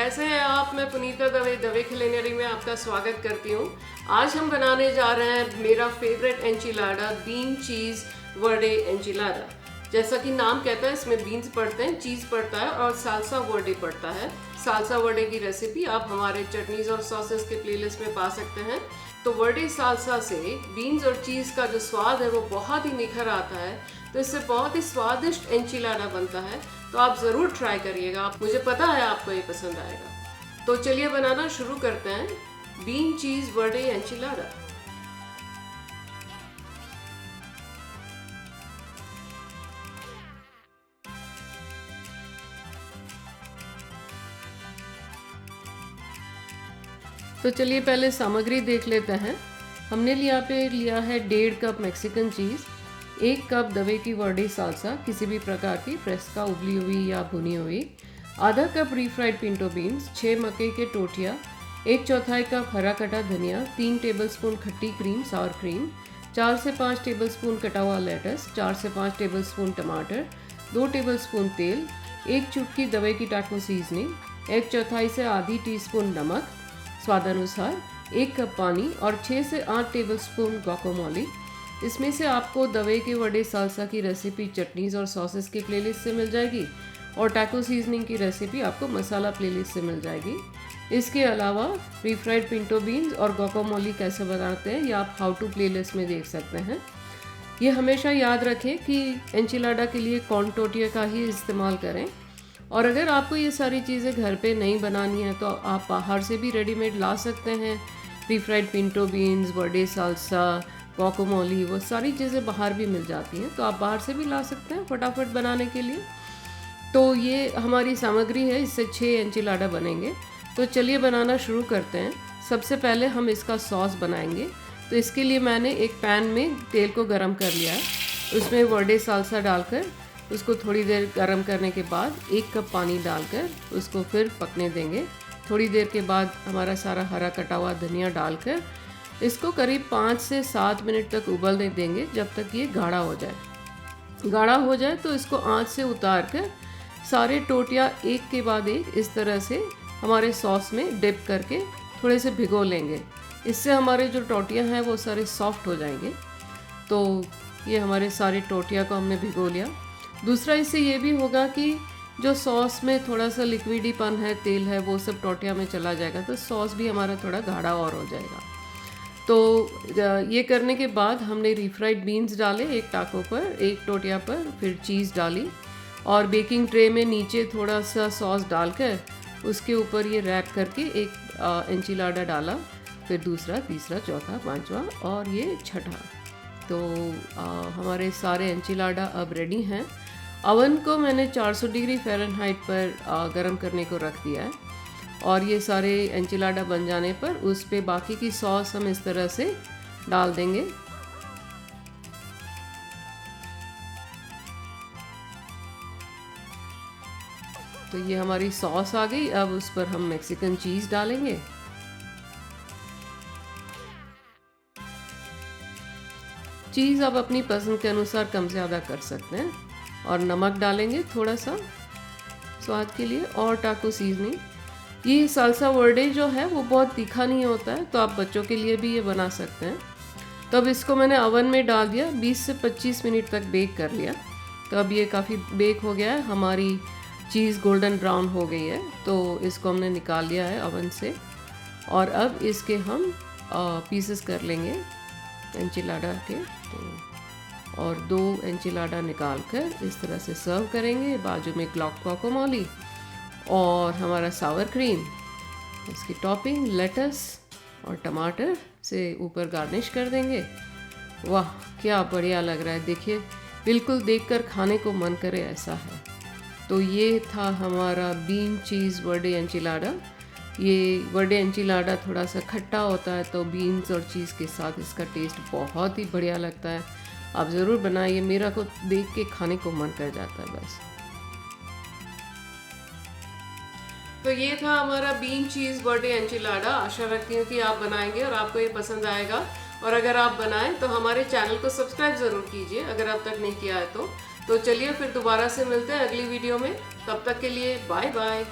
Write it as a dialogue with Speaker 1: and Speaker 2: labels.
Speaker 1: कैसे हैं आप? मैं पुनीता दवे दवे कुलिनरी में आपका स्वागत करती हूँ। आज हम बनाने जा रहे हैं मेरा फेवरेट एंचिलाडा, बीन चीज़ वर्डे एंचिलाडा। जैसा कि नाम कहता है, इसमें बीन्स पड़ते हैं, चीज़ पड़ता है और साल्सा वर्डे पड़ता है। साल्सा वर्डे की रेसिपी आप हमारे चटनीज़ और सॉसेस के प्लेलिस्ट में पा सकते हैं। तो वर्डे साल्सा से बीन्स और चीज़ का जो स्वाद है वो बहुत ही निखर आता है, तो इससे बहुत ही स्वादिष्ट एंचिलाडा बनता है। तो आप ज़रूर ट्राई करिएगा, मुझे पता है आपको ये पसंद आएगा। तो चलिए बनाना शुरू करते हैं बीन चीज़ वर्डे एंचिलाडा। तो चलिए पहले सामग्री देख लेते हैं। हमने लिया है 1.5 कप मैक्सिकन चीज़, 1 कप दवे की वर्डे साल्सा किसी भी प्रकार की, फ्रेस्का, उबली हुई या भुनी हुई, आधा कप रीफ्राइड पिंटो बीन्स, 6 मक्के के टोटिया, 1/4 कप हरा कटा धनिया, 3 टेबलस्पून खट्टी क्रीम सावर क्रीम, 4 से 5 टेबलस्पून कटा हुआ लेटस, 4 से 5 टेबलस्पून टमाटर, 2 टेबलस्पून तेल, 1 चुटकी दवे की टाको सीजनिंग, 1/4 से आधी टीस्पून नमक स्वादानुसार, 1 कप पानी और 6 से 8 टेबलस्पून गुआकामोले। इसमें से आपको दवे के वर्डे साल्सा की रेसिपी चटनीज़ और सॉसेस की प्लेलिस्ट से मिल जाएगी और टाको सीजनिंग की रेसिपी आपको मसाला प्लेलिस्ट से मिल जाएगी। इसके अलावा रीफ्राइड पिंटो बीन्स और गुआकामोले कैसे बनाते हैं ये आप हाउ टू प्लेलिस्ट में देख सकते हैं। ये हमेशा याद रखें कि एंचिलाडा के लिए कॉर्न टोटिया का ही इस्तेमाल करें, और अगर आपको ये सारी चीज़ें घर पे नहीं बनानी है तो आप बाहर से भी रेडीमेड ला सकते हैं। Refried pinto beans, verde salsa, guacamole, वो सारी चीज़ें बाहर भी मिल जाती हैं, तो आप बाहर से भी ला सकते हैं फटाफट बनाने के लिए। तो ये हमारी सामग्री है, इससे 6 एंचिलाडा बनेंगे। तो चलिए बनाना शुरू करते हैं। सबसे पहले हम इसका सॉस बनाएंगे। तो इसके लिए मैंने एक पैन में तेल को गरम कर लिया है, उसमें वर्डे साल्सा डालकर उसको थोड़ी देर गरम करने के बाद 1 कप पानी डालकर उसको फिर पकने देंगे। थोड़ी देर के बाद हमारा सारा हरा कटा हुआ धनिया डालकर इसको करीब 5 से 7 मिनट तक उबलने देंगे, जब तक ये गाढ़ा हो जाए। गाढ़ा हो जाए तो इसको आंच से उतार कर सारे टोटिया एक के बाद एक इस तरह से हमारे सॉस में डिप करके थोड़े से भिगो लेंगे। इससे हमारे जो टोटिया हैं वो सारे सॉफ्ट हो जाएंगे। तो ये हमारे सारे टोटिया को हमने भिगो लिया। दूसरा इससे ये भी होगा कि जो सॉस में थोड़ा सा लिक्विडीपन है, तेल है, वो सब टोटिया में चला जाएगा, तो सॉस भी हमारा थोड़ा गाढ़ा और हो जाएगा। तो ये करने के बाद हमने रीफ्राइड बीन्स डाले एक टाको पर, एक टोटिया पर, फिर चीज़ डाली और बेकिंग ट्रे में नीचे थोड़ा सा सॉस डालकर उसके ऊपर ये रैप करके एक एंचिलाडा डाला, फिर दूसरा, तीसरा, चौथा, पांचवा और ये छठा। तो हमारे सारे एंचिलाडा अब रेडी हैं। अवन को मैंने 400 डिग्री फ़ारेनहाइट पर गरम करने को रख दिया है, और ये सारे एंचिलाडा बन जाने पर उस पे बाकी की सॉस हम इस तरह से डाल देंगे। तो ये हमारी सॉस आ गई। अब उस पर हम मैक्सिकन चीज़ डालेंगे। चीज़ आप अपनी पसंद के अनुसार कम ज़्यादा कर सकते हैं, और नमक डालेंगे थोड़ा सा स्वाद के लिए, और टाको सीजनिंग। ये साल्सा वर्डे जो है वो बहुत तीखा नहीं होता है, तो आप बच्चों के लिए भी ये बना सकते हैं। तो अब इसको मैंने ओवन में डाल दिया, 20 से 25 मिनट तक बेक कर लिया। तो अब ये काफ़ी बेक हो गया है, हमारी चीज़ गोल्डन ब्राउन हो गई है, तो इसको हमने निकाल लिया है ओवन से। और अब इसके हम पीसेस कर लेंगे एंचिलाडा के। तो और 2 एंचिलाडा निकाल कर इस तरह से सर्व करेंगे। बाजू में गुआकामोले और हमारा सावर क्रीम, इसकी टॉपिंग लेटस और टमाटर से ऊपर गार्निश कर देंगे। वाह, क्या बढ़िया लग रहा है, देखिए, बिल्कुल देखकर खाने को मन करे ऐसा है। तो ये था हमारा बीन चीज़ वर्डे एंचिलाडा। ये वर्डे एंचिलाडा थोड़ा सा खट्टा होता है, तो बीन्स और चीज़ के साथ इसका टेस्ट बहुत ही बढ़िया लगता है। आप ज़रूर बनाइए, मेरा को देख के खाने को मन कर जाता है बस। तो ये था हमारा बीन चीज़ वर्डे एंचिलाडा। आशा रखती हूँ कि आप बनाएंगे और आपको ये पसंद आएगा। और अगर आप बनाएं तो हमारे चैनल को सब्सक्राइब ज़रूर कीजिए अगर अब तक नहीं किया है तो चलिए फिर दोबारा से मिलते हैं अगली वीडियो में। तब तक के लिए बाय बाय।